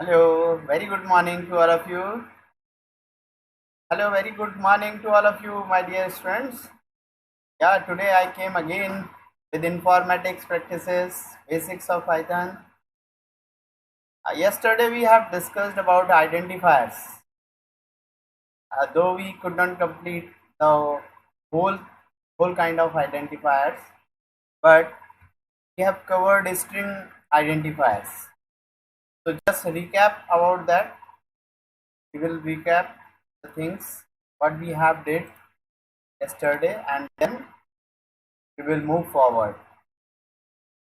Hello, very good morning to all of you. Hello, very good morning to all of you, my dear friends. Yeah, today I came again with informatics practices, basics of Python. Yesterday we have discussed about identifiers. Though we could not complete the whole whole kind of identifiers, but we have covered string identifiers. So just recap about that. We will recap the things what we have did yesterday, and then we will move forward.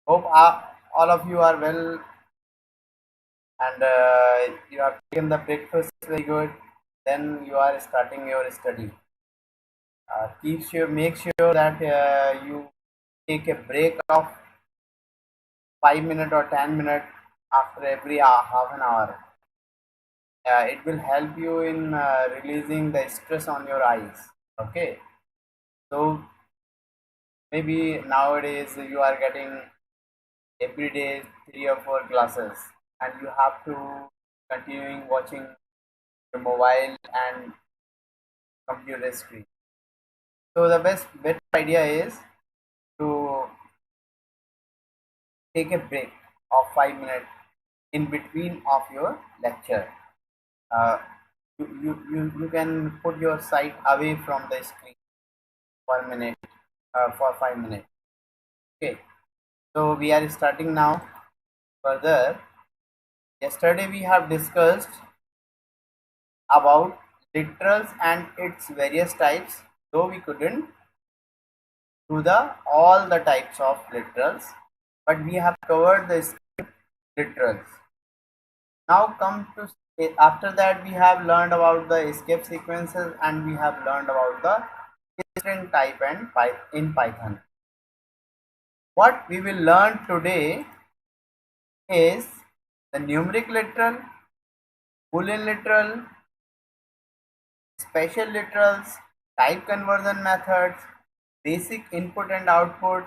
Hope all of you are well, and you have taken the breakfast very good. Then you are starting your study. Make sure that you take a break of 5 minutes or 10 minutes after every half an hour. It will help you in releasing the stress on your eyes. Okay, so maybe nowadays you are getting every day 3 or 4 classes, and you have to continuing watching your mobile and computer screen. So the better idea is to take a break of 5 minutes in between of your lecture. uh, you can put your sight away from the screen for a minute, for 5 minutes. Okay, so we are starting now. Further, yesterday we have discussed about literals and its various types, though we couldn't do the all the types of literals, but we have covered the literals. Now come to after that we have learned about the escape sequences, and we have learned about the string type and in Python. What we will learn today is the numeric literal, boolean literal, special literals, type conversion methods, basic input and output,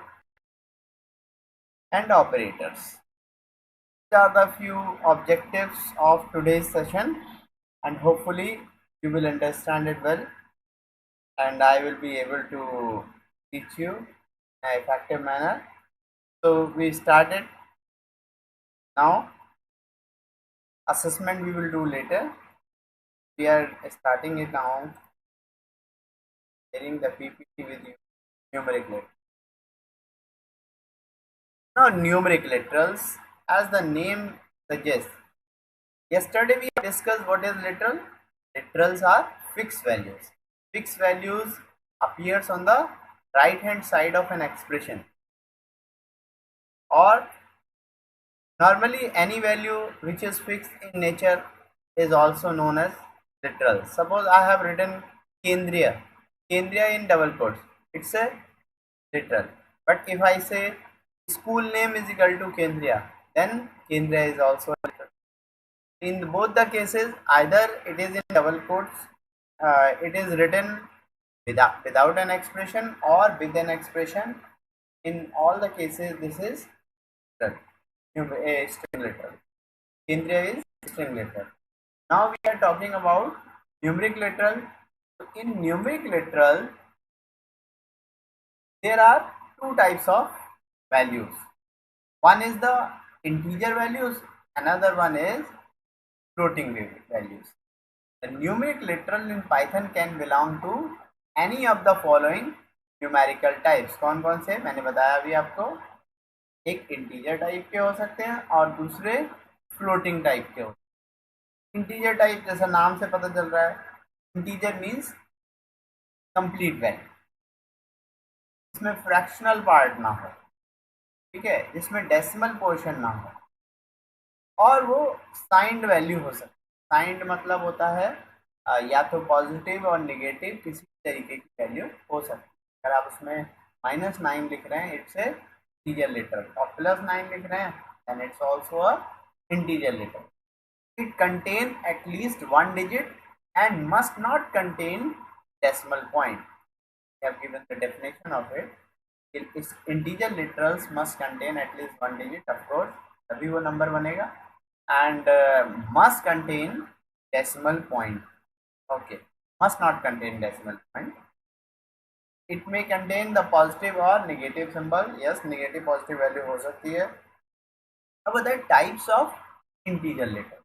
and operators. These are the few objectives of today's session, and hopefully you will understand it well, and I will be able to teach you in an effective manner. So we started now. Assessment we will do later. We are starting it now, sharing the PPT with you. Numeric literals. Now numeric literals, as the name suggests. Yesterday we discussed what is literal. Literals are fixed values. Fixed values appears on the right hand side of an expression, or normally any value which is fixed in nature is also known as literal. Suppose I have written Kendriya, Kendriya in double quotes, it's a literal. But if I say school name is equal to Kendriya, then Kendriya is also a literal. In both the cases, either it is in double quotes, it is written without an expression or with an expression. In all the cases, this is literal, a string literal. Kendriya is string literal. Now we are talking about numeric literal. So in numeric literal, there are two types of values. One is the integer values, another one is floating values. The numeric literal in Python can belong to any of the following numerical types. कौन कौन से मैंने बताया अभी आपको. एक integer type के हो सकते हैं और दूसरे फ्लोटिंग टाइप के हो. इंटीजर टाइप जैसा नाम से पता चल रहा है, इंटीजर मीन्स कंप्लीट वैल्यू, इसमें फ्रैक्शनल पार्ट ना हो, ठीक है, जिसमें डेसिमल पोर्शन ना हो, और वो साइंड वैल्यू हो सकती है. साइंड मतलब होता है या तो पॉजिटिव और नेगेटिव किसी तरीके की वैल्यू हो सकती है. अगर आप उसमें -9 लिख रहे हैं, इट्स ए इंटीजर लिटरल, और +9 लिख रहे हैं, then it's also a integer literal. It contain at least one digit and must not contain decimal point. We have given the definition of it. Integer literals must contain at least one digit, of course, तभी वो number बनेगा. and must contain decimal point. Okay, must not contain decimal point. It may contain the positive or negative symbol. Yes, negative positive value हो सकती है. अब बताए types of integer letter.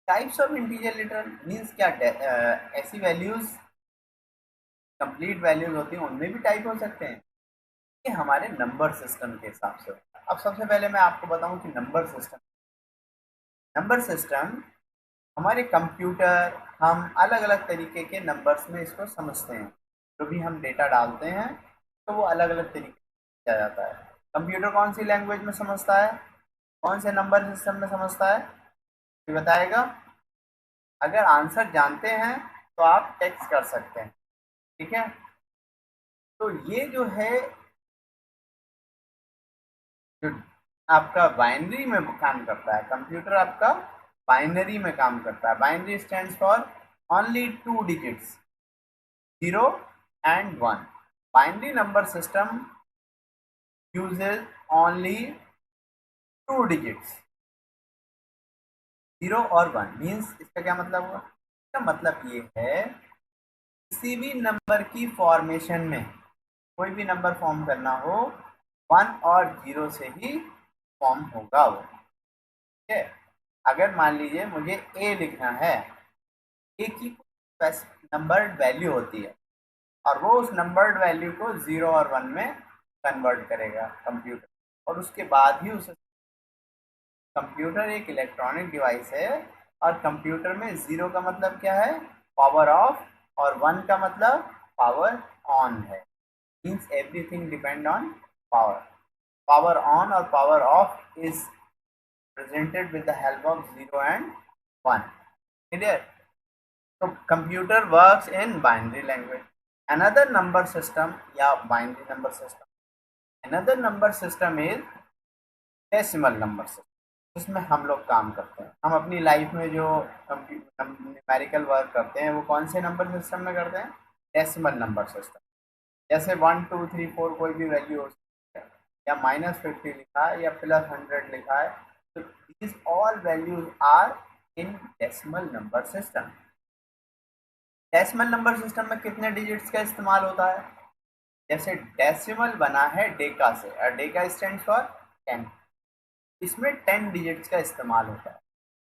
Types of integer letter means क्या? ऐसी values, complete values होती हैं, उनमें भी टाइप हो सकते हैं. ये हमारे नंबर सिस्टम के हिसाब से होता है. अब सबसे पहले मैं आपको बताऊं कि नंबर सिस्टम हमारे कंप्यूटर, हम अलग अलग तरीके के नंबर्स में इसको समझते हैं. जो भी हम डेटा डालते हैं तो वो अलग अलग तरीके से किया जाता है. कंप्यूटर कौन सी लैंग्वेज में समझता है, कौन से नंबर सिस्टम में समझता है, ये बताएगा. अगर आंसर जानते हैं तो आप टेक्स्ट कर सकते हैं. ठीक है, तो ये जो है, जो आपका बाइनरी में काम करता है, कंप्यूटर आपका बाइनरी में काम करता है. Binary stands for only 2 digits, 0 and 1. Binary number system uses only 2 digits, 0 और 1. मीन्स इसका क्या मतलब हुआ? इसका मतलब ये है किसी भी नंबर की फॉर्मेशन में, कोई भी नंबर फॉर्म करना हो, 1 और 0 से ही फॉर्म होगा वो. ठीक है, अगर मान लीजिए मुझे ए लिखना है, ए की नंबर्ड वैल्यू होती है और वो उस नंबर्ड वैल्यू को 0 और 1 में कन्वर्ट करेगा कंप्यूटर, और उसके बाद ही उसे. कंप्यूटर एक इलेक्ट्रॉनिक डिवाइस है और कंप्यूटर में 0 का मतलब क्या है? पावर ऑफ, और 1 का मतलब पावर ऑन है. Means everything depend on power. Power on और power off is presented with the help of 0 and 1. Clear? तो computer works in binary language. Another number system या binary number system, another number system is decimal number system, जिसमें हम लोग काम करते हैं. हम अपनी लाइफ में जो न्यूमेरिकल वर्क करते हैं वो कौन से नंबर सिस्टम में करते हैं? Decimal number system. जैसे 1 2 3 4 कोई भी वैल्यू हो सकती है, या -50 लिखा है या +100 लिखा है, तो these all values are in decimal number system. Decimal number system में कितने डिजिट्स का इस्तेमाल होता है? जैसे डेसिमल बना है डेका से, और डेका स्टैंड्स फॉर 10. इसमें 10 डिजिट्स का इस्तेमाल होता है.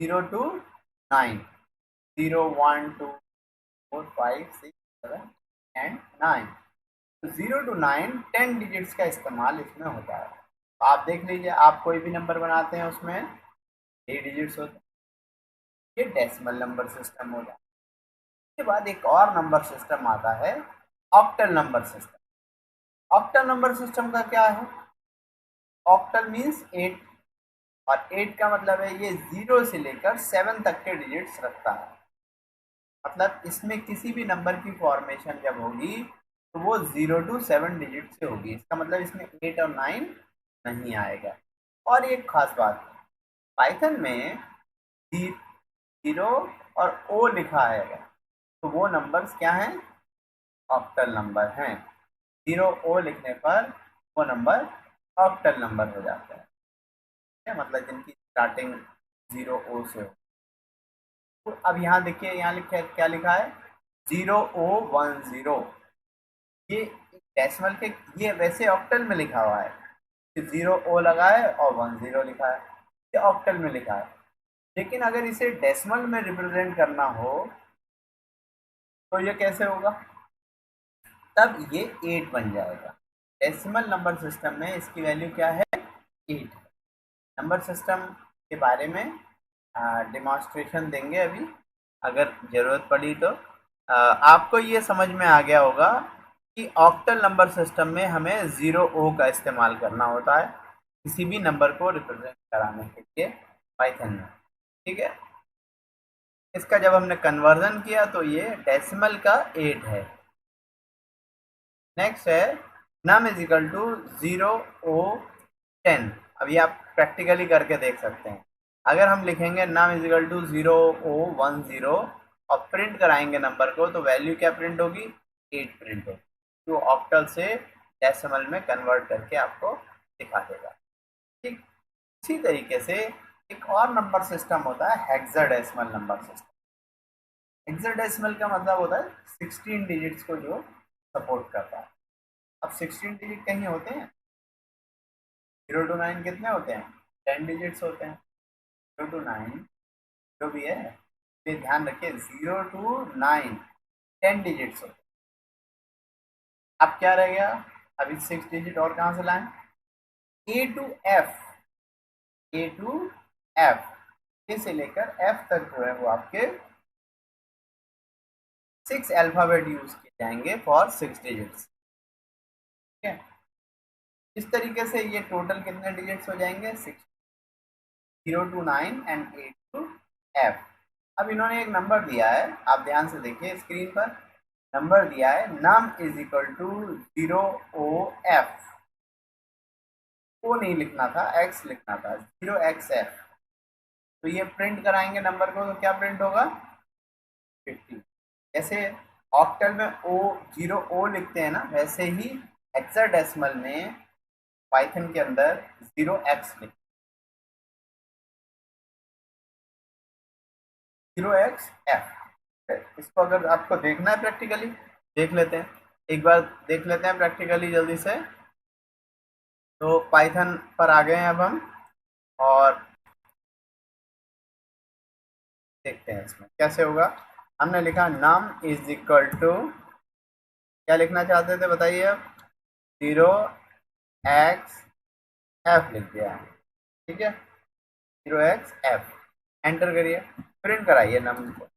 0 to 9, 0 1 2 4 5 6 7 and 9. तो 0 to 9 10 डिजिट्स का इस्तेमाल इसमें होता है. तो आप देख लीजिए, आप कोई भी नंबर बनाते हैं उसमें 8 डिजिट्स होते हैं. ये डेसिमल नंबर सिस्टम होता है. उसके बाद एक और नंबर सिस्टम आता है, octal number system. Octal number system का क्या है? ऑक्टल मीन्स 8, और 8 का मतलब है ये 0 से लेकर 7 तक के डिजिट्स रखता है. मतलब इसमें किसी भी नंबर की फॉर्मेशन जब होगी तो वो 0 to 7 डिजिट से होगी. इसका मतलब इसमें 8 और 9 नहीं आएगा. और एक खास बात, पाइथन में 0 और ओ लिखा है तो वो नंबर्स क्या हैं? ऑक्टल नंबर हैं. 0 ओ लिखने पर वो नंबर ऑक्टल नंबर हो जाता है. मतलब जिनकी स्टार्टिंग 0 ओ से हो. तो अब यहाँ देखिए, यहाँ लिखा क्या लिखा है? 0 O 1 0. ये डेसिमल के, ये वैसे ऑक्टल में लिखा हुआ है कि 0 O लगा है और 1 0 लिखा है, ये ऑक्टल में लिखा है. लेकिन अगर इसे डेसिमल में रिप्रेजेंट करना हो तो ये कैसे होगा? तब ये 8 बन जाएगा. डेसिमल नंबर सिस्टम में इसकी वैल्यू क्या है? 8. नंबर सिस्टम के बारे में डिमॉन्स्ट्रेशन देंगे अभी, अगर ज़रूरत पड़ी तो. आपको ये समझ में आ गया होगा कि ऑक्टल नंबर सिस्टम में हमें 0 O का इस्तेमाल करना होता है किसी भी नंबर को रिप्रेजेंट कराने के लिए पाइथन में. ठीक है, इसका जब हमने कन्वर्जन किया तो ये डेसिमल का 8 है. नेक्स्ट है num is equal to 0 O 10. अभी आप प्रैक्टिकली करके देख सकते हैं. अगर हम लिखेंगे num is equal to 0 O 1 0 और प्रिंट कराएंगे नंबर को, तो वैल्यू क्या प्रिंट होगी? 8 प्रिंट होगी. तो ऑक्टल से डेसिमल में कन्वर्ट करके आपको दिखा देगा. ठीक, इसी तरीके से एक और नंबर सिस्टम होता है हेक्साडेसिमल नंबर सिस्टम। हेक्साडेसिमल का मतलब होता है 16 डिजिट्स को जो सपोर्ट करता है। अब 16 डिजिट कहीं होते हैं, 0 to 9 कितने होते हैं, 10 डिजिट्स होते हैं। 0 to 9 जो भी है, ये ध्यान रखिए, 0 to 9 10 डिजिट्स होते हैं। अब क्या रह गया, अभी 6 डिजिट और कहाँ से लाएं, A to F, A to F, A से लेकर एफ तक जो है वो आपके 6 अल्फाबेट यूज किए जाएंगे फॉर 6 डिजिट्स। ठीक है, इस तरीके से ये टोटल कितने डिजिट्स हो जाएंगे, 6, 0 to 9 एंड 8 to F। अब इन्होंने एक नंबर दिया है, आप ध्यान से देखिए स्क्रीन पर, नंबर दिया है num is equal to 0OF। O नहीं लिखना था, एक्स लिखना था, 0XF। तो ये प्रिंट कराएंगे नंबर को, तो क्या प्रिंट होगा, 50। जैसे ऑक्टल में ओ 0O लिखते हैं ना, वैसे ही हेक्साडेसिमल में पाइथन के अंदर 0x लिखते, 0XF। इसको अगर आपको देखना है प्रैक्टिकली, देख लेते हैं, एक बार देख लेते हैं प्रैक्टिकली जल्दी से। तो पाइथन पर आ गए हैं अब हम, और देखते हैं इसमें कैसे होगा। हमने लिखा num इज इक्वल टू, क्या लिखना चाहते थे बताइए अब, 0XF लिख दिया, ठीक है, 0XF, एंटर करिए, प्रिंट कराइए नम को।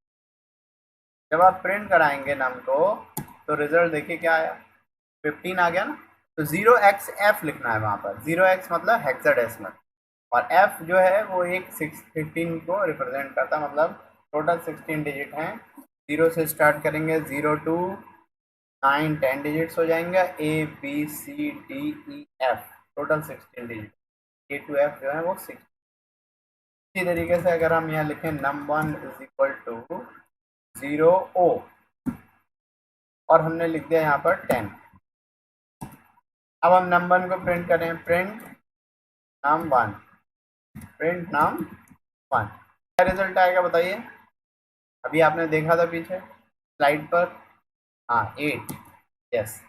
जब आप प्रिंट कराएंगे नम को, तो रिजल्ट देखिए क्या आया, 15 आ गया ना। तो 0XF लिखना है वहाँ पर, 0x मतलब हेक्साडेसिमल, और F जो है वो एक 15 को रिप्रेजेंट करता है, मतलब टोटल 16 डिजिट हैं। 0 से स्टार्ट करेंगे, 0 to 9 10 डिजिट्स हो जाएंगे, ABCDEF, total 16 digit, A to F जो है वो 6। इसी तरीके से अगर हम यहाँ लिखें num1 is equal to 0O, और हमने लिख दिया यहाँ पर 10। अब हम num1 को प्रिंट करें, प्रिंट num1, प्रिंट num1, क्या रिजल्ट आएगा बताइए, अभी आपने देखा था पीछे स्लाइड पर, हाँ 8, यस।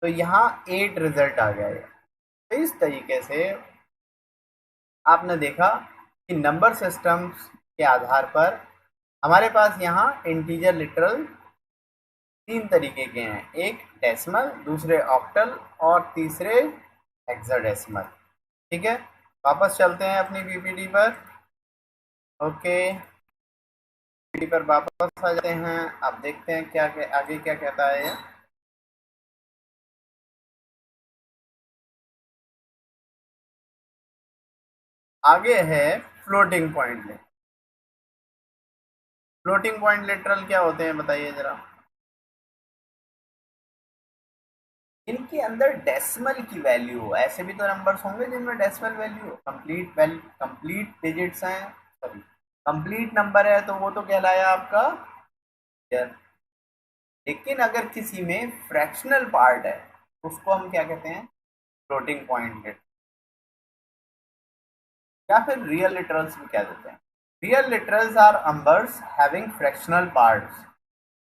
तो यहाँ 8 रिजल्ट आ गया है। तो इस तरीके से आपने देखा कि नंबर सिस्टम्स के आधार पर हमारे पास यहाँ इंटीजर लिटरल 3 तरीके के हैं, एक डेसिमल, दूसरे ऑक्टल, और तीसरे हेक्साडेसिमल। ठीक है, वापस चलते हैं अपनी पीपीटी पर। ओके, पीपीटी पर वापस आ जाते हैं, अब देखते हैं क्या आगे क्या कहता है ये। आगे है floating point literal. Floating point literal क्या होते हैं बताइए जरा। इनके अंदर डेसिमल की वैल्यू हो, ऐसे भी तो नंबर्स होंगे जिनमें डेसिमल वैल्यू हो, कंप्लीट डिजिट्स हैं, सॉरी कंप्लीट नंबर है, तो वो तो कहलाया आपका integer। लेकिन अगर किसी में फ्रैक्शनल पार्ट है, उसको हम क्या कहते हैं, फ्लोटिंग पॉइंट लिटरल, या फिर रियल लिटरल्स भी कह देते हैं। Real literals are numbers having fractional parts,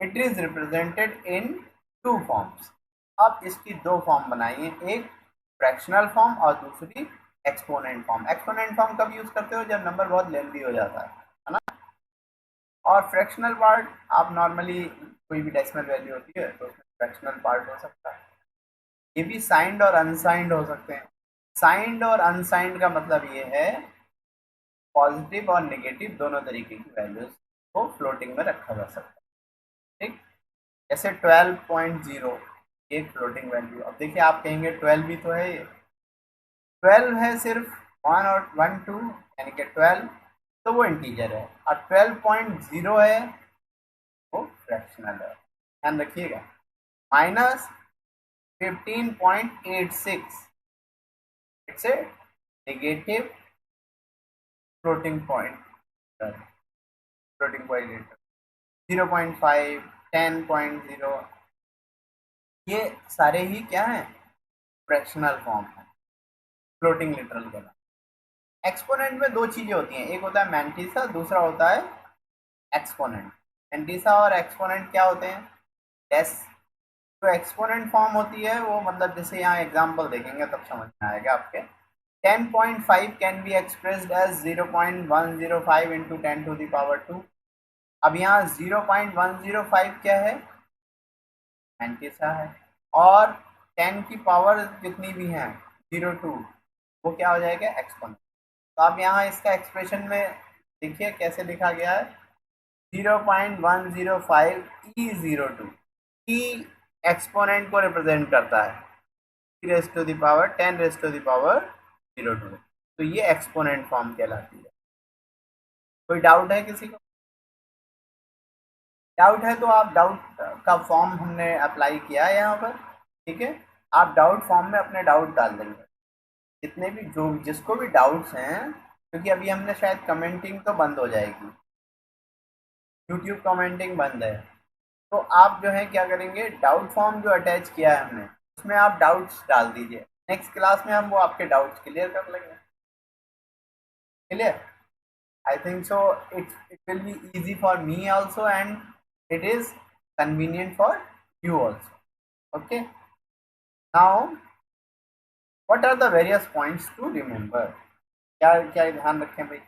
it is represented in 2 forms. अब इसकी 2 फॉर्म बनाइए, एक फ्रैक्शनल फॉर्म और दूसरी एक्सपोनेंट फॉर्म। एक्सपोनेंट फॉर्म कब यूज करते हो, जब नंबर बहुत लेंथी हो जाता है ना। और फ्रैक्शनल पार्ट आप नॉर्मली, कोई भी डेसिमल वैल्यू होती है तो उसमें फ्रैक्शनल पार्ट हो सकता है। ये भी साइंड और अनसाइंड हो सकते हैं। साइंड और अनसाइंड का मतलब ये है, पॉजिटिव और नेगेटिव दोनों तरीके की वैल्यूज को फ्लोटिंग में रखा जा सकता है। ठीक, जैसे 12.0 एक फ्लोटिंग वैल्यू। अब देखिए आप कहेंगे 12 भी तो है, ये 12 है सिर्फ 1 और 1 2, यानी कि 12, तो वो इंटीजर है, और 12.0 है वो फ्रैक्शनल है, ध्यान रखिएगा। Minus 15.86, it's a negative floating point, floating point. 0.5, 10.0, ये सारे ही क्या हैं, फ्रैक्शनल फॉर्म है फ्लोटिंग लिटरल के नाम। एक्सपोनेंट में दो चीजें होती हैं, एक होता है मैंटिसा, दूसरा होता है एक्सपोनेंट। मैंटिसा और एक्सपोनेंट क्या होते हैं? डेस। जो एक्सपोनेंट फॉर्म होती है वो मतलब जैसे यहाँ एग्जांपल देखेंगे तब समझ में आएगा आपके। 10.5 can be expressed as 0.105 into 10⁻²। अब यहाँ 0.105 क्या है? मैंटिसा है। और 10 की पावर जितनी भी हैं 02, वो क्या हो जाएगा? एक्सपोनेंट। तो आप यहाँ इसका एक्सप्रेशन में देखिए कैसे लिखा गया है, 0.105 ई एक्सपोनेंट को रिप्रेजेंट करता है, e⁻10⁻02। तो ये एक्सपोनेंट फॉर्म कहलाती है। कोई डाउट है किसी को? डाउट है तो आप डाउट का फॉर्म हमने अप्लाई किया है यहाँ पर, ठीक है। आप डाउट फॉर्म में अपने डाउट डाल देंगे, जितने भी जो जिसको भी डाउट्स हैं, क्योंकि अभी हमने शायद कमेंटिंग तो बंद हो जाएगी, यूट्यूब कमेंटिंग बंद है। तो आप जो है क्या करेंगे, डाउट फॉर्म जो अटैच किया है हमने उसमें आप डाउट्स डाल दीजिए। नेक्स्ट क्लास में हम वो आपके डाउट्स क्लियर कर लेंगे। Clear? I think so it will be easy for me also and it is convenient for you also. Okay, now what are the various points to remember? क्या क्या ध्यान रखें भाई?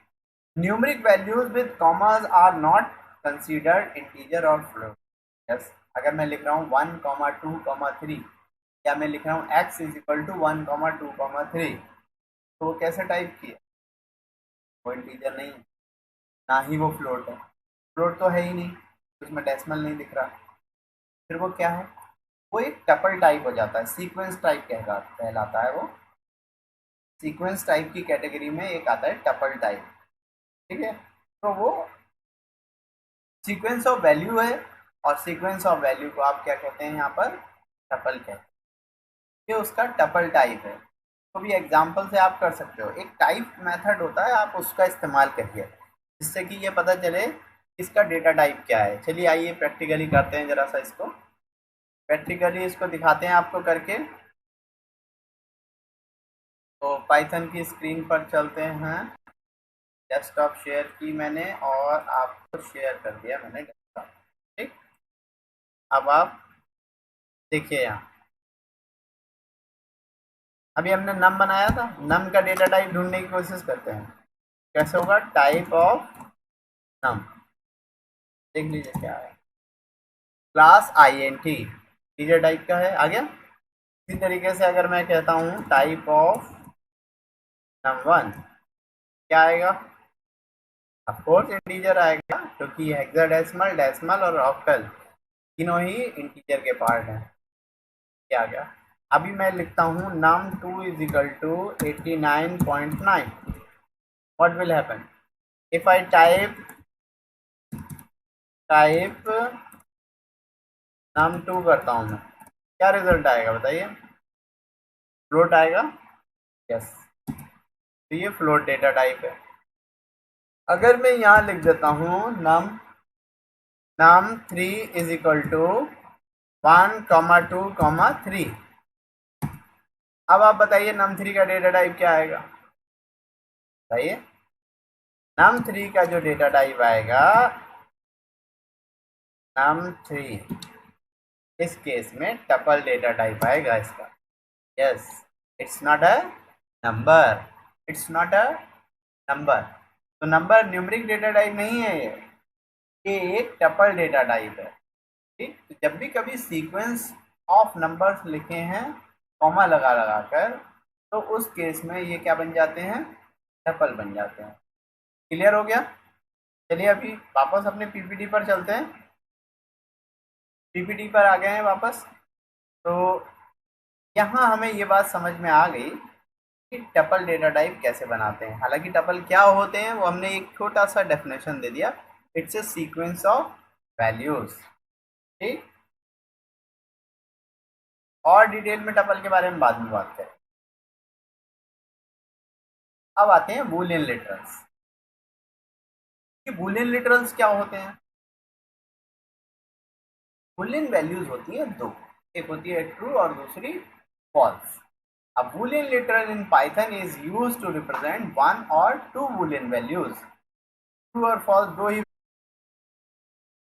Numeric values with commas are not considered integer और float. Yes, अगर मैं लिख रहा हूँ 1,2,3 या मैं लिख रहा हूँ x इज इक्वल टू 1,2,3, तो वो कैसे टाइप की है? वो इंटीजर नहीं है, ना ही वो फ्लोट है। फ्लोट तो है ही नहीं, उसमें डेसिमल नहीं दिख रहा। फिर वो क्या है? वो एक टपल टाइप हो जाता है, सीक्वेंस टाइप कहलाता है वो। सीक्वेंस टाइप की कैटेगरी में एक आता है टपल टाइप, ठीक है। तो वो सीक्वेंस ऑफ वैल्यू है, और सीक्वेंस ऑफ वैल्यू को आप क्या कहते हैं यहाँ पर? टपल कहते हैं। ये उसका टपल टाइप है। तो भी एग्जाम्पल से आप कर सकते हो, एक टाइप मेथड होता है, आप उसका इस्तेमाल करिए जिससे कि ये पता चले इसका डेटा टाइप क्या है। चलिए आइए प्रैक्टिकली करते हैं जरा सा इसको, प्रैक्टिकली इसको दिखाते हैं आपको करके। तो पाइथन की स्क्रीन पर चलते हैं। डेस्कटॉप शेयर की मैंने और आपको शेयर कर दिया मैंने डेस्कटॉप, ठीक। अब आप देखिए यहाँ, अभी हमने नम बनाया था, नम का डेटा टाइप ढूंढने की कोशिश करते हैं। कैसे होगा? टाइप ऑफ नम, देख लीजिए क्या है। क्लास INT टीचर टाइप का है, आ गया। इसी तरीके से अगर मैं कहता हूँ टाइप ऑफ num1, क्या आएगा? ऑफ कोर्स इंटीजर आएगा, क्योंकि हेक्साडेसिमल, डेसिमल और ऑक्टल तीनों ही इंटीजर के पार्ट हैं। क्या आ गया? अभी मैं लिखता हूँ num2 is equal to 89.9। What will happen if I type num2 करता हूँ मैं, क्या रिजल्ट आएगा बताइए? फ्लोट आएगा। यस, तो ये फ्लोट डेटा टाइप है। अगर मैं यहाँ लिख देता हूँ num3 इज इक्वल टू 1,2,3, अब आप बताइए num3 का डेटा टाइप क्या आएगा? बताइए, num3 का जो डेटा टाइप आएगा, num3 इस केस में टपल डेटा टाइप आएगा इसका। Yes, it's not a number, it's not a number. तो नंबर न्यूमेरिक डेटा टाइप नहीं है, ये एक टपल डेटा टाइप है, ठीक। तो जब भी कभी सीक्वेंस ऑफ नंबर्स लिखे हैं कॉमा लगा लगा कर, तो उस केस में ये क्या बन जाते हैं? टपल बन जाते हैं। क्लियर हो गया? चलिए अभी वापस अपने पीपीटी पर चलते हैं। पीपीटी पर आ गए हैं वापस। तो यहाँ हमें ये बात समझ में आ गई कि टपल डेटा टाइप कैसे बनाते हैं। हालांकि टपल क्या होते हैं वो हमने एक छोटा सा डेफिनेशन दे दिया, it's a sequence of values, ठीक। और डिटेल में टपल के बारे में बाद में बात करें। अब आते हैं बूलियन लिटरल्स। कि बूलियन लिटरल्स क्या होते हैं? बूलियन वैल्यूज होती है दो, एक होती है ट्रू और दूसरी false. A boolean literal in Python is used to represent one or two boolean values. True और false दो ही।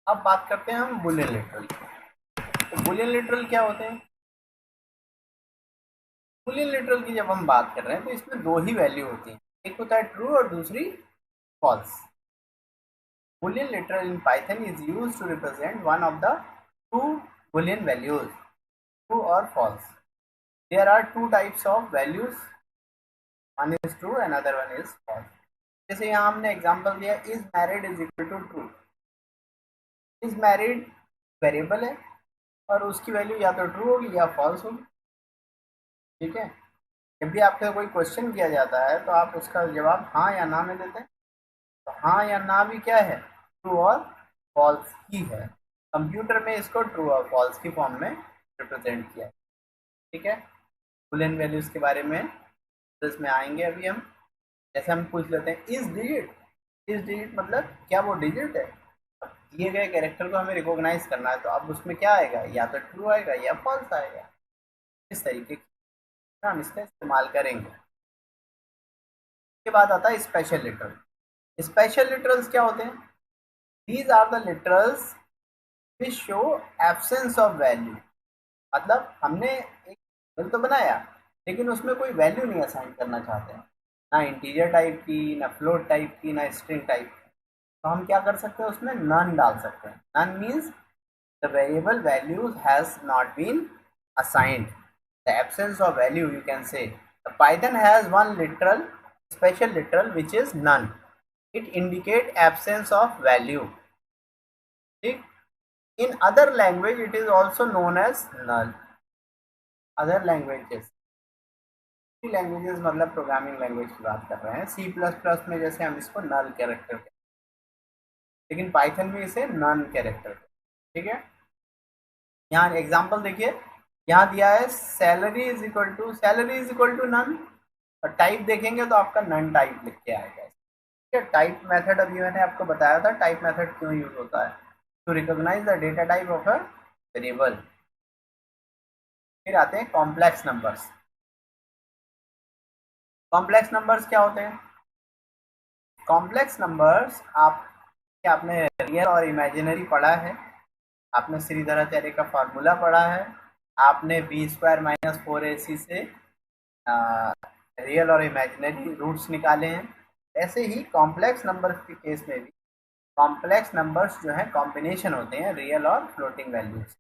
अब बात करते हैं हम boolean literal की। तो boolean literal क्या होते हैं? boolean literal की जब हम बात कर रहे हैं तो इसमें दो ही वैल्यू होती हैं, एक होता है ट्रू और दूसरी false. Boolean literal in Python is used to represent one of the two boolean values, true or false. There are two types of values, one is true, another one is false. जैसे यहाँ हमने example दिया is married is equal to true. is married variable है और उसकी value या तो true होगी या फॉल्स होगी, ठीक है। जब भी आपसे कोई क्वेश्चन किया जाता है तो आप उसका जवाब हाँ या ना में देते हैं, तो हाँ या ना भी क्या है, ट्रू और फॉल्स ही है। कंप्यूटर में इसको ट्रू और फॉल्स की फॉर्म में रिप्रेजेंट किया है, ठीक है। बूलियन वैल्यूज के बारे में इसमें आएंगे अभी हम। जैसे हम पूछ लेते हैं इज डिजिट मतलब क्या वो डिजिट है। दिए गए कैरेक्टर को हमें रिकॉग्नाइज करना है, तो अब उसमें क्या आएगा, या तो ट्रू आएगा या फॉल्स आएगा। इस तरीके से हम इसका इस्तेमाल करेंगे। इसके बाद आता है स्पेशल लिटरल। स्पेशल लिटरल्स क्या होते हैं? These are the literals which show absence of value. मतलब हमने एक टेबल तो बनाया लेकिन उसमें कोई वैल्यू नहीं असाइन करना चाहते हैं, ना इंटीजर टाइप की, ना फ्लोट टाइप की, ना स्ट्रिंग टाइप की। तो हम क्या कर सकते हैं, उसमें नन डाल सकते हैं। None means the variable values has not been assigned, the absence of value you can say. Python has one literal, special literal which is none. It indicate absence of value, ठीक। In other language it is also known as null. Other languages, languages मतलब programming language की बात कर रहे हैं। C++ में जैसे हम इसको नल कैरेक्टर, लेकिन पाइथन में इसे नन कैरेक्टर, ठीक है। यहाँ एग्जांपल देखिए, यहाँ दिया है salary is equal to none, और टाइप देखेंगे तो आपका नन टाइप लिख के आएगा, ठीक है। टाइप मेथड अभी मैंने आपको बताया था, टाइप मेथड क्यों यूज होता है, to recognise the data type of a variable. फिर आते हैं कॉम्प्लेक्स नंबर्स। कॉम्प्लेक्स नंबर्स क्या होते हैं? कॉम्प्लेक्स नंबर्स आपने रियल और इमेजिनरी पढ़ा है, आपने श्रीधराचार्य का फार्मूला पढ़ा है, आपने b² - 4ac से रियल और इमेजिनरी रूट्स निकाले हैं। ऐसे ही कॉम्प्लेक्स नंबर्स के केस में भी कॉम्प्लेक्स नंबर्स जो है कॉम्बिनेशन होते हैं रियल और फ्लोटिंग वैल्यूज,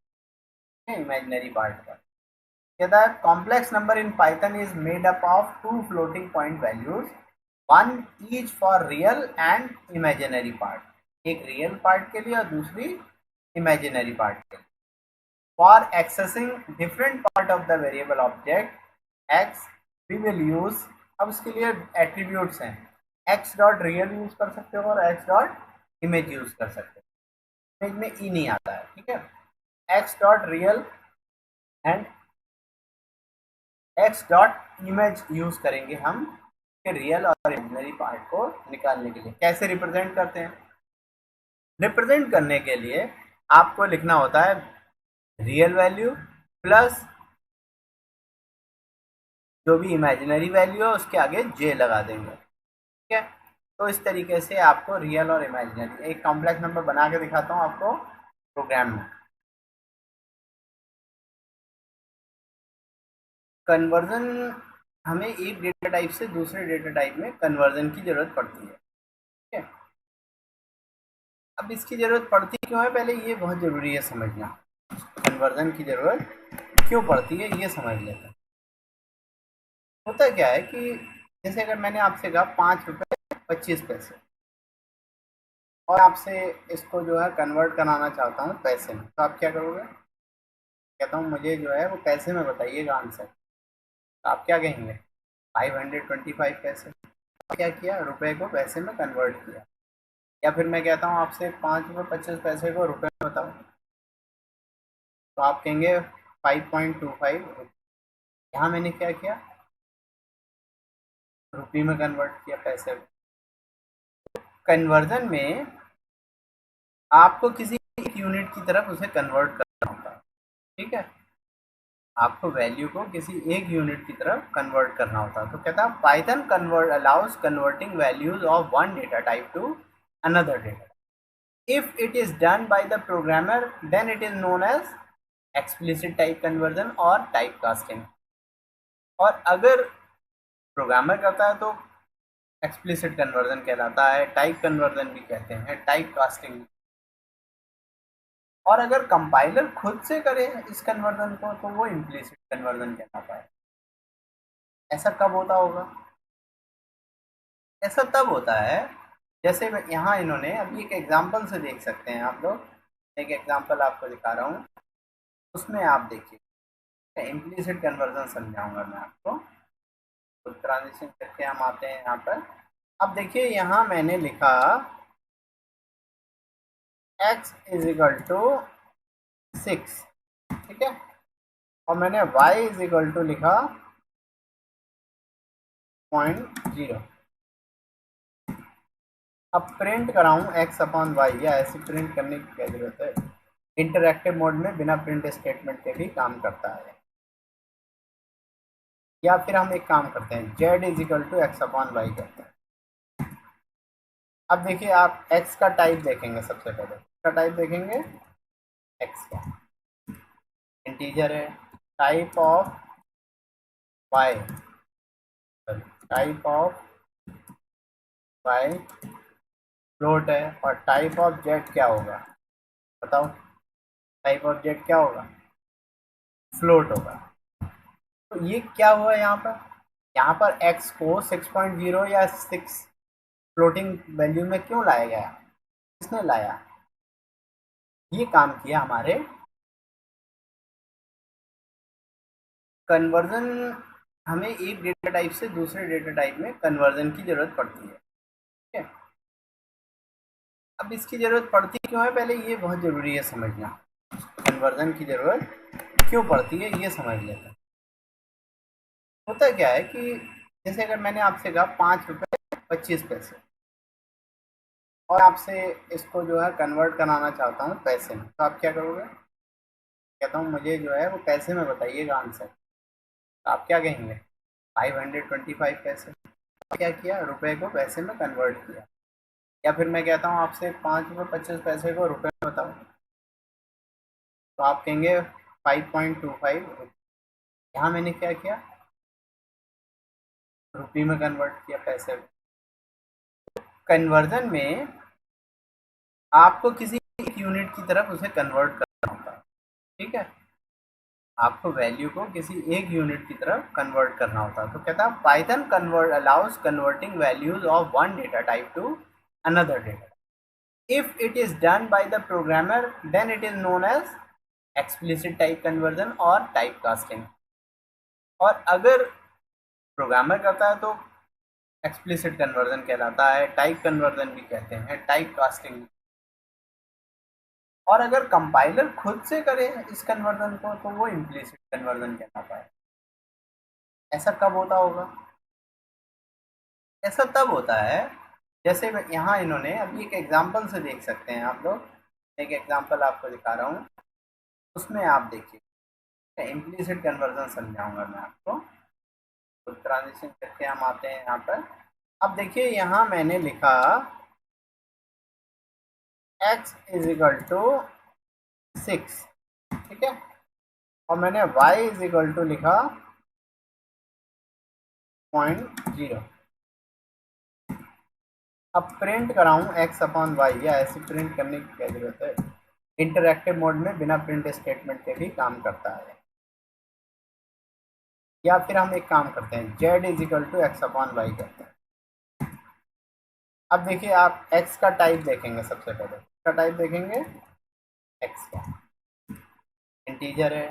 इमेजिनरी पार्ट का। The complex number in Python is made up of two floating point values, one each for real and imaginary part. एक real part के लिए और दूसरी imaginary part के लिए। For accessing different part of the variable object x, we will use, अब उसके लिए attributes हैं, x dot real यूज कर सकते हो और x dot image यूज कर सकते हो। image में e नहीं आता है, ठीक है। x dot real and x dot image use करेंगे हम रियल और इमेजिनरी पार्ट को निकालने के लिए। कैसे रिप्रेजेंट करते हैं? रिप्रेजेंट करने के लिए आपको लिखना होता है रियल वैल्यू प्लस जो भी इमेजिनरी वैल्यू है उसके आगे j लगा देंगे, ठीक है। तो इस तरीके से आपको रियल और इमेजिनरी, एक कॉम्प्लेक्स नंबर बना के दिखाता हूँ आपको प्रोग्राम में। कन्वर्जन, हमें एक डेटा टाइप से दूसरे डेटा टाइप में कन्वर्जन की जरूरत पड़ती है, ठीक है। अब इसकी जरूरत पड़ती क्यों है, पहले ये बहुत जरूरी है समझना। कन्वर्जन की जरूरत क्यों पड़ती है ये समझ लेते हैं। होता क्या है कि जैसे अगर मैंने आपसे कहा 5 रुपये 25 पैसे, और आपसे इसको जो है कन्वर्ट कराना चाहता हूँ पैसे में, तो आप क्या करोगे? कहता हूँ मुझे जो है वो पैसे में बताइएगा आंसर, तो आप क्या कहेंगे? 525 पैसे। क्या किया? रुपए को पैसे में कन्वर्ट किया। या फिर मैं कहता हूँ आपसे 5 रुपये 25 पैसे को रुपए में बताओ, तो आप कहेंगे 5.25। यहाँ मैंने क्या किया? रुपये में कन्वर्ट किया, पैसे में। कन्वर्जन में आपको किसी एक यूनिट की तरफ उसे कन्वर्ट करना होता है, ठीक है। आपको वैल्यू को किसी एक यूनिट की तरफ कन्वर्ट करना होता है। तो कहता है Python convert allows converting values of one data type to another data. If it is done by the programmer then it is known as explicit type conversion और टाइप कास्टिंग। और अगर प्रोग्रामर करता है तो एक्सप्लिसिट कन्वर्जन कहलाता है, type conversion भी कहते हैं, टाइप कास्टिंग। और अगर कंपाइलर खुद से करे इस कन्वर्जन को तो वो इम्प्लिसिट कन्वर्जन कहलाता है। ऐसा कब होता होगा? ऐसा तब होता है जैसे यहाँ इन्होंने अभी एक एग्जांपल से देख सकते हैं आप लोग। एक एग्जांपल आपको दिखा रहा हूँ, उसमें आप देखिए इम्प्लिसिट कन्वर्जन समझाऊंगा मैं आपको। तो ट्रांजिशन करके हम आते हैं यहाँ पर। अब देखिए यहाँ मैंने लिखा x इज इक्वल टू 6, ठीक है, और मैंने y इज इक्वल टू लिखा 0.0। अब प्रिंट कराऊं x अपॉन वाई, या ऐसे प्रिंट करने की क्या जरूरत है? इंटरएक्टिव मोड में बिना प्रिंट स्टेटमेंट के भी काम करता है। या फिर हम एक काम करते हैं, z is equal to X upon Y करते हैं। अब देखिए आप x का टाइप देखेंगे, सबसे पहले का टाइप देखेंगे x का इंटीजर है, type of y, type of y float है, और टाइप ऑफ z क्या होगा बताओ? टाइप ऑफ z क्या होगा? फ्लोट होगा। तो ये क्या हुआ यहाँ पर? यहाँ पर x को 6.0 या 6 फ्लोटिंग वैल्यू में क्यों लाया गया? किसने लाया? ये काम किया हमारे कन्वर्जन। हमें एक डेटा टाइप से दूसरे डेटा टाइप में कन्वर्जन की जरूरत पड़ती है, ठीक है। अब इसकी जरूरत पड़ती क्यों है, पहले ये बहुत जरूरी है समझना। कन्वर्जन की जरूरत क्यों पड़ती है ये समझ लेते हैं। होता क्या है कि जैसे अगर मैंने आपसे कहा 5 रुपये 25 पैसे, और आपसे इसको जो है कन्वर्ट कराना चाहता हूँ पैसे में, तो आप क्या करोगे? कहता हूँ मुझे जो है वो पैसे में बताइएगा आंसर, तो आप क्या कहेंगे? 525 पैसे। क्या किया? रुपए को पैसे में कन्वर्ट किया। या फिर मैं कहता हूँ आपसे 5 रुपये 25 पैसे को रुपए में बताओ, तो आप कहेंगे 5.25। यहाँ मैंने क्या किया? रुपये में कन्वर्ट किया, पैसे में। कन्वर्जन में आपको किसी एक यूनिट की तरफ उसे कन्वर्ट करना होता है, ठीक है। आपको वैल्यू को किसी एक यूनिट की तरफ कन्वर्ट करना होता है। तो कहता है Python convert allows converting values of one data type to another data. If it is done by the programmer then it is known as explicit type conversion और टाइप कास्टिंग। और अगर प्रोग्रामर करता है तो एक्सप्लिसिट कन्वर्जन कहलाता है, type conversion भी कहते हैं, टाइप कास्टिंग। और अगर कंपाइलर खुद से करे इस कन्वर्जन को तो वो इम्प्लिसिट कन्वर्जन कहलाता है। ऐसा कब होता होगा? ऐसा तब होता है जैसे यहाँ इन्होंने अभी एक एग्जांपल से देख सकते हैं आप लोग। एक एग्जांपल आपको दिखा रहा हूँ, उसमें आप देखिए इम्प्लिसिट कन्वर्जन समझाऊंगा मैं आपको। तो ट्रांजिशन करके हम आते हैं यहाँ पर। अब देखिए यहाँ मैंने लिखा x इज इक्वल टू 6, ठीक है, और मैंने y इज इक्वल टू लिखा 0.0। अब प्रिंट कराऊं x अपॉन वाई, या ऐसे प्रिंट करने की क्या जरूरत है? इंटरएक्टिव मोड में बिना प्रिंट स्टेटमेंट के भी काम करता है। या फिर हम एक काम करते हैं, z is equal to X upon Y करते हैं। अब देखिए आप x का टाइप देखेंगे, सबसे पहले का टाइप देखेंगे x का इंटीजर है,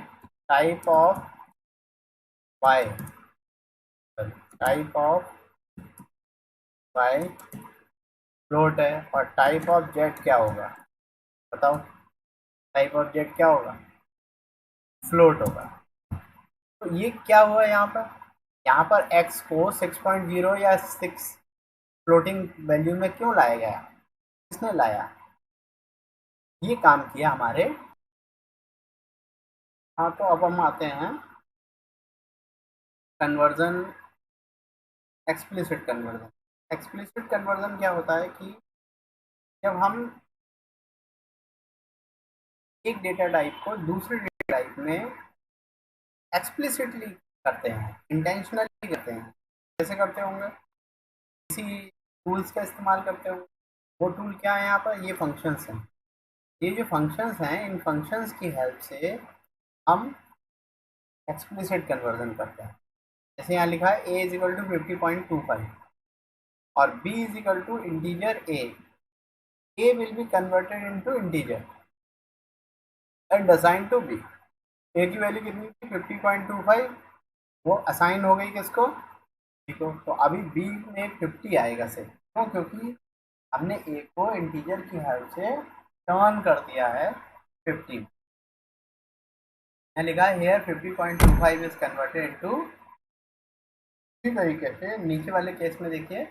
type of y, type of y float है, और टाइप ऑफ z क्या होगा बताओ? टाइप ऑफ z क्या होगा? फ्लोट होगा। तो ये क्या हुआ यहाँ पर? यहाँ पर x को 6.0 या 6 फ्लोटिंग वैल्यू में क्यों लाया गया? किसने लाया? ये काम किया हमारे। हाँ, तो अब हम आते हैं conversion, explicit conversion. Explicit conversion क्या होता है कि जब हम एक डेटा टाइप को दूसरे डेटा टाइप में एक्सप्लिसिटली करते हैं, इंटेंशनली करते हैं। कैसे करते होंगे? किसी टूल्स का इस्तेमाल करते होंगे। वो टूल क्या है? यहाँ पर ये फंक्शंस हैं। ये जो फंक्शंस हैं, इन फंक्शंस की हेल्प से हम एक्सप्लिसिट कन्वर्जन करते हैं। जैसे यहाँ लिखा है a इज इक्वल टू 50.25 और b is equal to integer a will be converted into integer and assign to b। a की वैल्यू कितनी थी? 50.25। वो असाइन हो गई किसको? b को। तो अभी b में 50 आएगा से, क्यों? क्योंकि हमने a को इंटीजर की हेल्प से टर्न कर दिया है 50। लिखा है हेयर 50.25 इज कन्वर्टेड इनटू। इसी तरीके से नीचे वाले केस में देखिए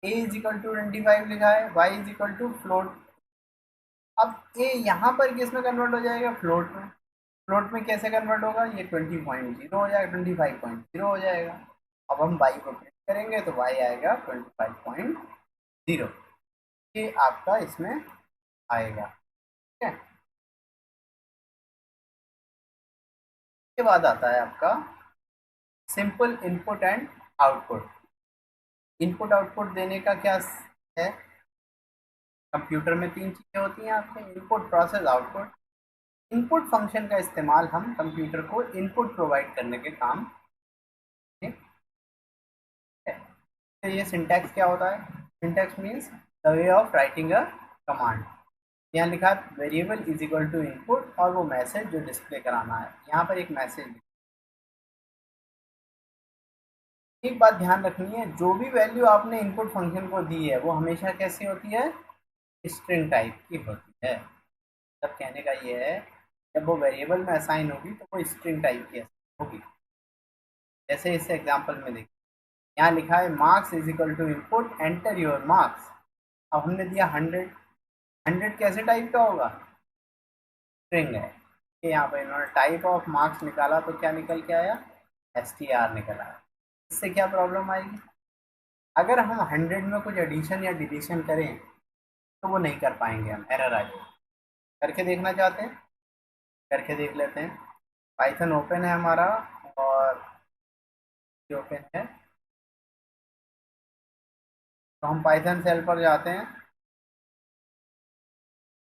a इज इक्वल टू 25 लिखा है, y is equal to float. अब a यहाँ पर किस में कन्वर्ट हो जाएगा? फ्लोट में। फ्लोट में कैसे कन्वर्ट होगा? ये 20.0 हो जाएगा, 25.0 हो जाएगा। अब हम y को प्रिंट करेंगे तो y आएगा 25.0। ये आपका इसमें आएगा। ठीक है। इसके बाद आता है आपका simple input and output. Input output देने का क्या है? कंप्यूटर में तीन चीज़ें होती हैं आपके, input, process, output. Input function का इस्तेमाल हम कंप्यूटर को इनपुट प्रोवाइड करने के काम में है। तो ये सिंटैक्स क्या होता है? Syntax means the way of writing a command. यहाँ लिखा है variable is equal to input और वो मैसेज जो डिस्प्ले कराना है। यहाँ पर एक मैसेज, एक बात ध्यान रखनी है, जो भी वैल्यू आपने इनपुट फंक्शन को दी है वो हमेशा कैसी होती है? स्ट्रिंग टाइप की होती है। तब कहने का ये है, जब वो वेरिएबल में असाइन होगी तो वो स्ट्रिंग टाइप की होगी। जैसे इस एग्जांपल में देखिए, यहाँ लिखा है marks is equal to input, enter your marks. अब हमने दिया 100। 100 कैसे टाइप का होगा? स्ट्रिंग है। यहाँ पर इन्होंने टाइप ऑफ मार्क्स निकाला तो क्या निकल के आया? str निकल आया। इससे क्या प्रॉब्लम आएगी? अगर हम 100 में कुछ एडिशन या डिलीशन करें तो वो नहीं कर पाएंगे, हम एरर आ जाएगी। करके देखना चाहते हैं? करके देख लेते हैं। पाइथन ओपन है हमारा और ओपन है तो हम पाइथन सेल पर जाते हैं।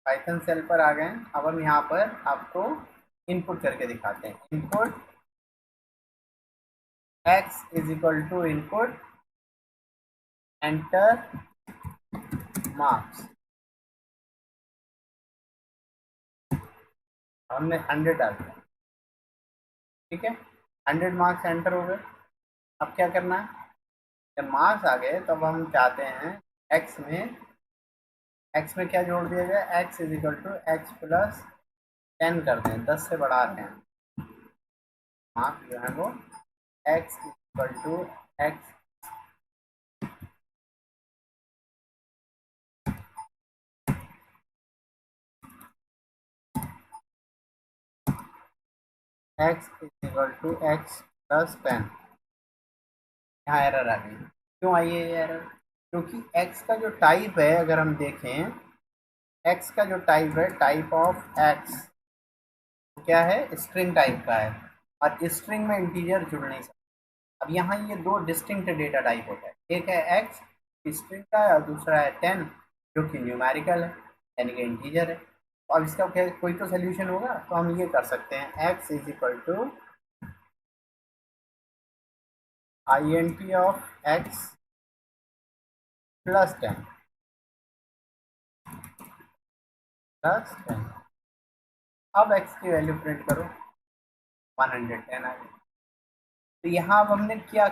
पाइथन सेल पर आ गए। अब हम यहाँ पर आपको इनपुट करके दिखाते हैं। Input x is equal to input, enter marks. हमने 100 डाल दिया। ठीक है, 100 मार्क्स एंटर हो गए। अब क्या करना है? जब मार्क्स आ गए तब हम चाहते हैं एक्स में क्या जोड़ दिया जाए? x is equal to X plus 10 कर दें, 10 से बढ़ा दें। मार्क्स जो है वो x is equal to X X is equal to X plus 10। यहाँ एरर आ गई। क्यों आई है ये एरर? क्योंकि x का जो टाइप है, अगर हम देखें x का जो टाइप है, टाइप ऑफ x क्या है? स्ट्रिंग टाइप का है और स्ट्रिंग में इंटीजर जुड़ नहीं सकता। अब यहाँ ये दो डिस्टिंक्ट डेटा टाइप होता है, एक है x स्ट्रिंग का है और दूसरा है 10 जो कि न्यूमेरिकल है, यानी कि इंटीजर है। तो अब इसका क्या कोई तो सोल्यूशन होगा, तो हम ये कर सकते हैं x is equal to int of x plus 10 plus 10। अब x की वैल्यू प्रिंट करो, 110 आ गई। तो यहाँ अब हमने क्या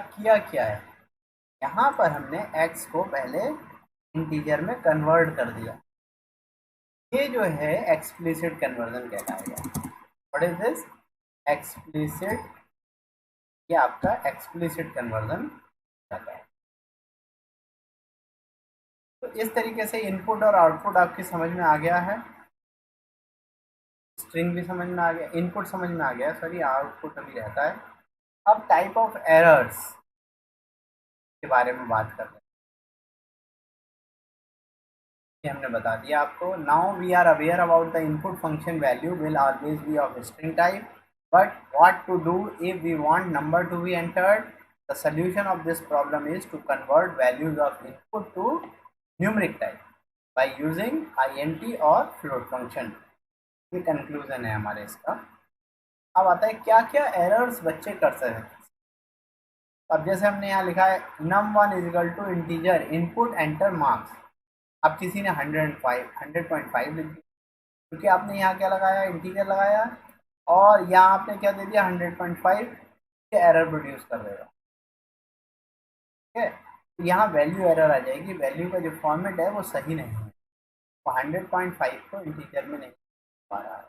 है, यहाँ पर हमने x को पहले इंटीजर में कन्वर्ट कर दिया। ये जो है एक्सप्लिसिट कन्वर्जन कहलाएगा। What is this? एक्सप्लिसिट। ये आपका एक्सप्लिसिट कन्वर्जन कहता है। तो इस तरीके से इनपुट और आउटपुट आपकी समझ में आ गया है। स्ट्रिंग भी समझ में आ गया, इनपुट समझ में आ गया, सॉरी आउटपुट अभी रहता है। अब टाइप ऑफ एरर्स के बारे में बात कर रहे हैं। ये हमने बता दिया आपको। Now we are aware about the input function value will always be of string type, but what to do if we want number to be entered? The solution of this problem is to convert values of input to numeric type by using int और float function। ये conclusion है हमारे इसका। अब आता है क्या क्या एरर्स बच्चे कर सकते हैं। अब जैसे हमने यहाँ लिखा है num1 equal to integer input enter marks. अब किसी ने 100.5 लिख दिया क्योंकि आपने यहाँ क्या लगाया, इंटीजर लगाया, और यहाँ आपने क्या दे दिया 100.5 के एरर प्रोड्यूस कर देगा। ठीक है, तो यहाँ वैल्यू एरर आ जाएगी, वैल्यू का जो फॉर्मेट है वो सही नहीं है, वो 100.5 को इंटीजर में नहीं पा रहा है।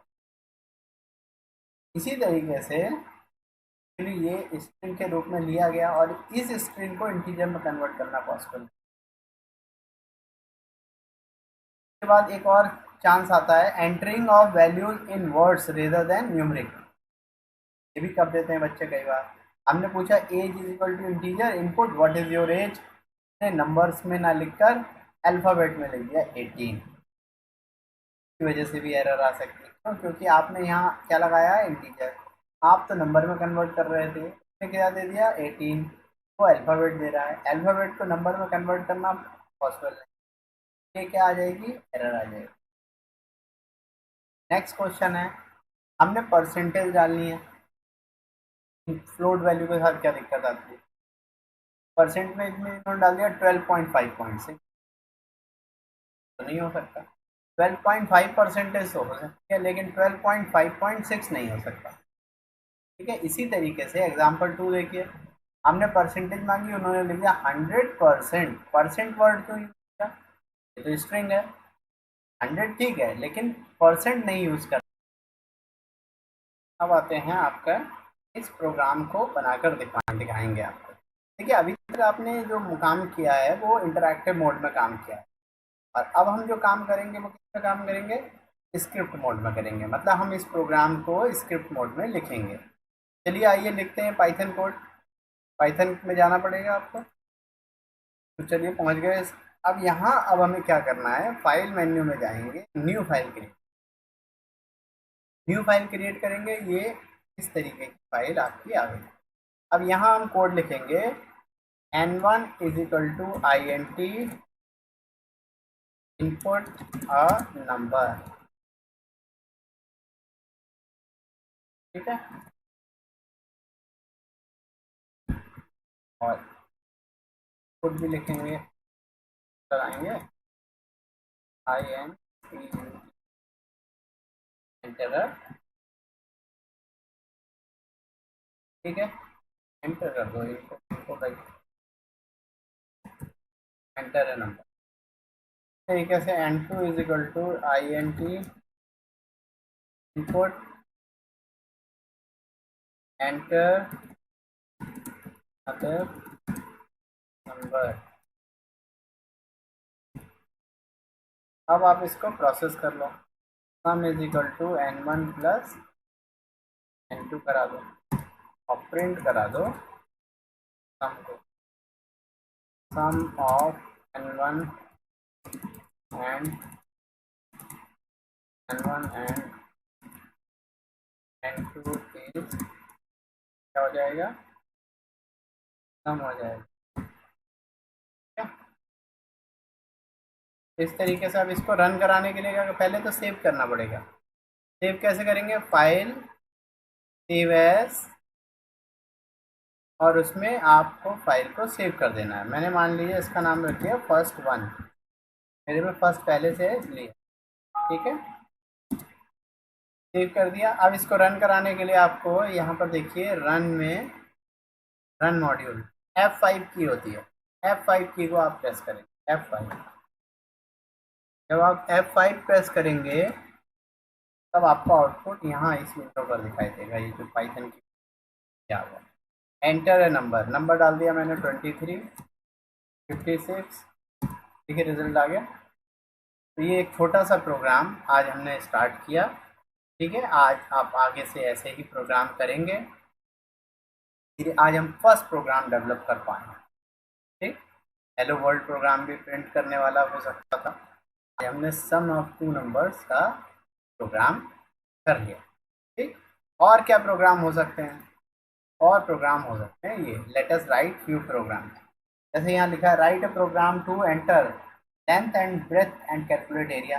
इसी तरीके से ये स्ट्रिंग के रूप में लिया गया और इस स्ट्रिंग को इंटीजर में कन्वर्ट करना पॉसिबल। उसके बाद एक और चांस आता है entering of values in words rather than numeric. ये भी कर देते हैं बच्चे कई बार। हमने पूछा age is equal to integer input what is your age, numbers में ना लिखकर अल्फ़ाबेट में लिख दिया 18। की वजह से भी एरर आ सकती है। क्यों? क्योंकि आपने यहाँ क्या लगाया है, इंटीजर। आप तो नंबर में कन्वर्ट कर रहे थे, उसने क्या दे दिया 18, वो अल्फ़ाबेट दे रहा है। अल्फ़ाबेट को नंबर में कन्वर्ट करना पॉसिबल नहीं, ये क्या आ जाएगी, एरर आ जाएगी। नेक्स्ट क्वेश्चन है, हमने परसेंटेज डालनी है, फ्लोट वैल्यू के साथ क्या दिक्कत आती है। परसेंट में इतने इन्होंने डाल दिया 12.5 तो नहीं हो सकता। 12.5 परसेंटेज तो हो सकती है, लेकिन 12.5.6 नहीं हो सकता। ठीक है, इसी तरीके से एग्जाम्पल 2 देखिए, हमने परसेंटेज मांगी, उन्होंने लिख दिया 100%। परसेंट वर्ड क्यों यूज किया, ये तो स्ट्रिंग है। 100 ठीक है, लेकिन परसेंट नहीं यूज कर। अब आते हैं आपका इस प्रोग्राम को बनाकर दिखाएंगे आपको। देखिए, अभी तक आपने जो काम किया है वो इंटरैक्टिव मोड में काम किया है, और अब हम जो काम करेंगे वो किस में काम करेंगे, स्क्रिप्ट मोड में करेंगे। मतलब हम इस प्रोग्राम को स्क्रिप्ट मोड में लिखेंगे। चलिए आइए लिखते हैं पाइथन कोड। पाइथन में जाना पड़ेगा आपको, तो चलिए पहुंच गए। अब हमें क्या करना है, फाइल मेन्यू में जाएंगे, न्यू फाइल क्रिएट करेंगे। ये इस तरीके की फाइल आपकी आ गई। अब यहाँ हम कोड लिखेंगे n1 is equal to int input a number। ठीक है, और कोड भी लिखेंगे, कराएंगे एंटर। ठीक है, एंटर कर दो इनको भाई, एंटर है नंबर। तरीके से n2 is equal to int input enter other number. अब आप इसको प्रोसेस कर लो। Sum is equal to n1 plus n2 करा दो और प्रिंट करा दो सम को, सम of n1 and n2 is क्या हो जाएगा, सम हो जाएगा। इस तरीके से अब इसको रन कराने के लिए क्या, पहले तो सेव करना पड़ेगा। सेव कैसे करेंगे, फाइल सेव एज, और उसमें आपको फाइल को सेव कर देना है। मैंने मान लीजिए इसका नाम रख दिया first1, मेरे में फर्स्ट पहले से है इसलिए। ठीक है, सेव कर दिया। अब इसको रन कराने के लिए आपको यहाँ पर देखिए रन में रन मॉड्यूल F5 की होती है, F5 की को आप प्रेस करेंगे, F5। जब आप F5 प्रेस करेंगे तब आपको आउटपुट यहाँ इस विंडो पर दिखाई देगा, ये जो पाइथन की क्या हुआ। एंटर है नंबर डाल दिया मैंने 23, 56। ठीक है, रिजल्ट आ गया। तो ये एक छोटा सा प्रोग्राम आज हमने स्टार्ट किया। ठीक है, आज आप आगे से ऐसे ही प्रोग्राम करेंगे। आज हम फर्स्ट प्रोग्राम डेवलप कर पाए। ठीक, हेलो वर्ल्ड प्रोग्राम भी प्रिंट करने वाला हो सकता था, आज हमने सम ऑफ टू नंबर्स का प्रोग्राम कर लिया। ठीक, और क्या प्रोग्राम हो सकते हैं? और प्रोग्राम हो सकते हैं ये, let us write few program. जैसे यहाँ लिखा है write a program to enter length and breadth and calculate area.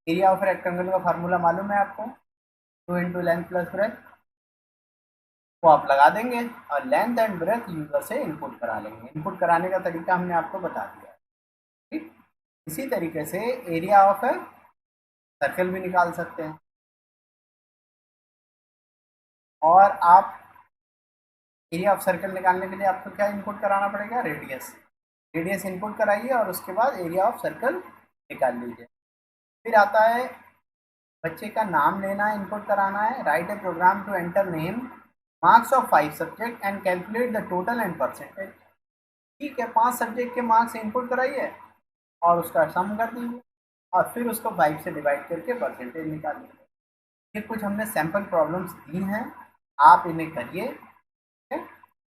Area of rectangle का फार्मूला मालूम है आपको, 2 इंटू लेंथ प्लस ब्रेथ, वो आप लगा देंगे और लेंथ एंड ब्रेथ यूजर से इनपुट करा लेंगे। इनपुट कराने का तरीका हमने आपको बता दिया। ठीक, इसी तरीके से एरिया ऑफ ए सर्कल भी निकाल सकते हैं। और आप एरिया ऑफ सर्कल निकालने के लिए आपको क्या इनपुट कराना पड़ेगा? रेडियस। रेडियस इनपुट कराइए और उसके बाद एरिया ऑफ सर्कल निकाल लीजिए। फिर आता है बच्चे का नाम लेना, इनपुट कराना है। Write a program to enter name, marks of 5 subject and calculate the total and percentage. ठीक है, 5 सब्जेक्ट के मार्क्स इनपुट कराइए और उसका सम कर दीजिए और फिर उसको 5 से डिवाइड करके परसेंटेज निकाल लीजिए। ये कुछ हमने सैम्पल प्रॉब्लम्स दी हैं, आप इन्हें करिए। ठीक है,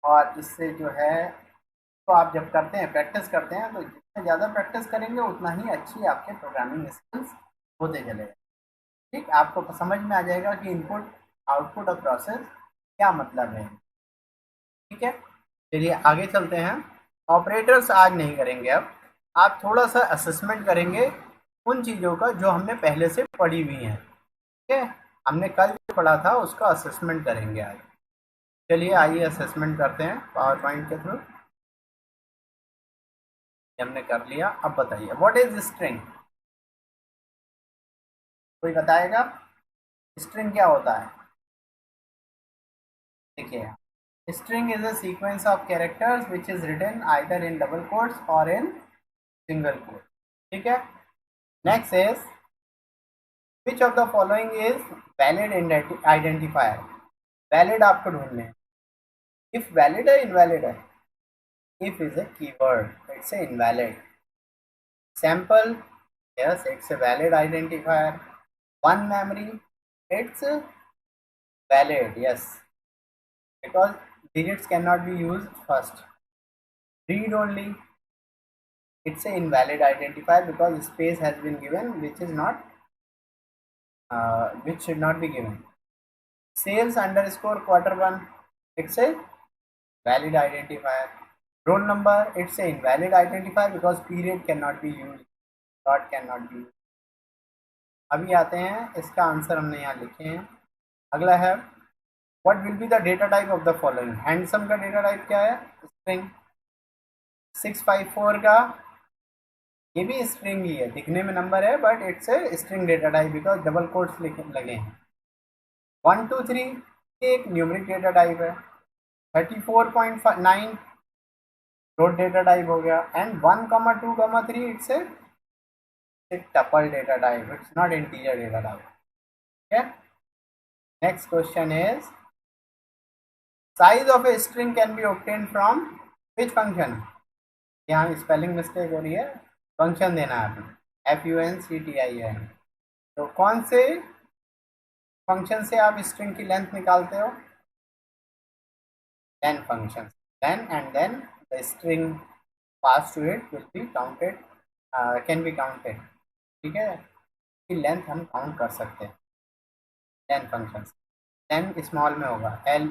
और इससे जो है तो आप जब करते हैं, प्रैक्टिस करते हैं, तो जितना ज़्यादा प्रैक्टिस करेंगे उतना ही अच्छी आपके प्रोग्रामिंग स्किल्स होते चलेगा। ठीक, आपको समझ में आ जाएगा कि इनपुट आउटपुट और प्रोसेस क्या मतलब है। ठीक है, चलिए आगे चलते हैं। ऑपरेटर्स आज नहीं करेंगे, अब आप थोड़ा सा असेसमेंट करेंगे उन चीज़ों का जो हमने पहले से पढ़ी हुई हैं। ठीक है, हमने कल जो पढ़ा था उसका असेसमेंट करेंगे आज। चलिए आइए असेसमेंट करते हैं पावर पॉइंट के थ्रू। हमने कर लिया, अब बताइए व्हाट इज स्ट्रिंग? कोई बताएगा स्ट्रिंग क्या होता है? देखिए, string is a sequence of characters which is written either in double quotes or in single quote. ठीक है, next is which of the following is valid identifier? valid आपको ढूंढने हैं, if valid है invalid है? if is a keyword, it's a invalid. sample, yes, it's a valid identifier. one memory, it's valid, yes, because digits cannot be used first. read only, it's a invalid identifier because space has been given which is not which should not be given. sales underscore quarter one, it's a valid identifier. roll number, it's a invalid identifier because period cannot be used, dot cannot be used. अभी आते हैं, इसका answer हमने यहाँ लिखे हैं। अगला है what will be the data type of the following? handsome का data type क्या है? string. 654 का ये भी स्ट्रिंग ही है, दिखने में नंबर है but it's a string data type because double quotes लगे हैं। 123 एक न्यूमरिक डेटा टाइप है। 34.9 फ्लोट डेटा टाइप हो गया। And 1,2,3 it's a tuple data type, it's not integer data type. ठीक है, next question is size of a string can be obtain from which function? यहाँ spelling mistake हो रही है, function देना है आपने, FUNCTION। तो कौन से फंक्शन से आप स्ट्रिंग की लेंथ निकालते हो? len function. len and then the string passed to it will be counted, can be counted। ठीक है, कि लेंथ हम काउंट कर सकते हैं len फंक्शन। len स्मॉल में होगा, LEN